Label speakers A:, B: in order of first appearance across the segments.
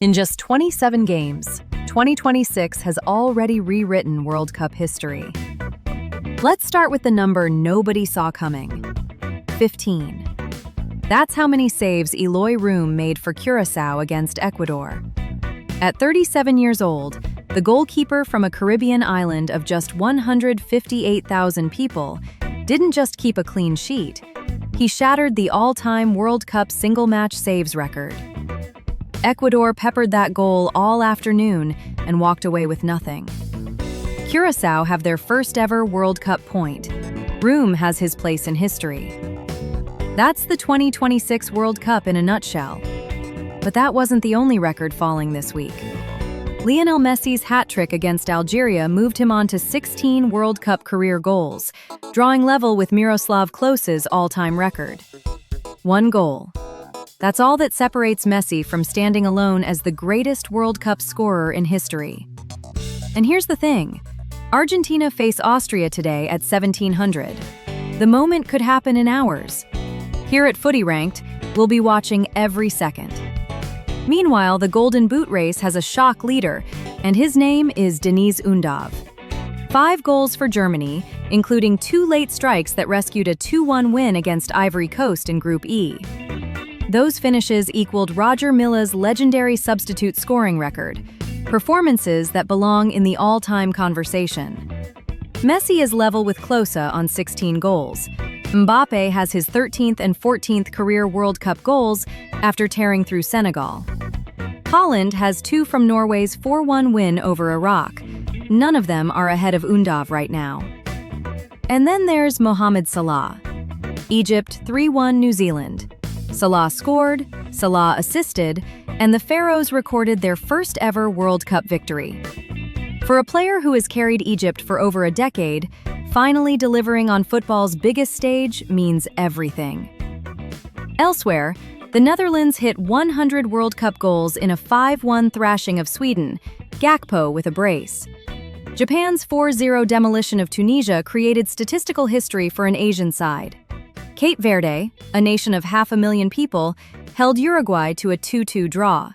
A: In just 27 games, 2026 has already rewritten World Cup history. Let's start with the number nobody saw coming: 15. That's how many saves Eloy Room made for Curaçao against Ecuador. At 37 years old, the goalkeeper from a Caribbean island of just 158,000 people didn't just keep a clean sheet, he shattered the all-time World Cup single-match saves record. Ecuador peppered that goal all afternoon and walked away with nothing. Curaçao have their first-ever World Cup point. Room has his place in history. That's the 2026 World Cup in a nutshell. But that wasn't the only record falling this week. Lionel Messi's hat-trick against Algeria moved him on to 16 World Cup career goals, drawing level with Miroslav Klose's all-time record. One goal. That's all that separates Messi from standing alone as the greatest World Cup scorer in history. And here's the thing. Argentina face Austria today at 1700. The moment could happen in hours. Here at Footy Ranked, we'll be watching every second. Meanwhile, the Golden Boot race has a shock leader, and his name is Deniz Undav. 5 goals for Germany, including 2 late strikes that rescued a 2-1 win against Ivory Coast in Group E. Those finishes equaled Roger Milla's legendary substitute scoring record, performances that belong in the all-time conversation. Messi is level with Klose on 16 goals. Mbappe has his 13th and 14th career World Cup goals after tearing through Senegal. Holland has 2 from Norway's 4-1 win over Iraq. None of them are ahead of Undav right now. And then there's Mohamed Salah. Egypt 3-1 New Zealand. Salah scored, Salah assisted, and the Pharaohs recorded their first ever World Cup victory. For a player who has carried Egypt for over a decade, finally delivering on football's biggest stage means everything. Elsewhere, the Netherlands hit 100 World Cup goals in a 5-1 thrashing of Sweden, Gakpo with a brace. Japan's 4-0 demolition of Tunisia created statistical history for an Asian side. Cape Verde, a nation of 500,000 people, held Uruguay to a 2-2 draw.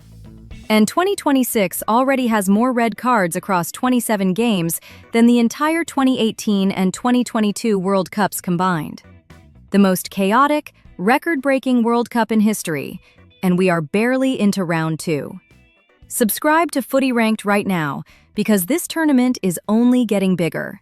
A: And 2026 already has more red cards across 27 games than the entire 2018 and 2022 World Cups combined. The most chaotic, record-breaking World Cup in history, and we are barely into round 2. Subscribe to Footy Ranked right now, because this tournament is only getting bigger.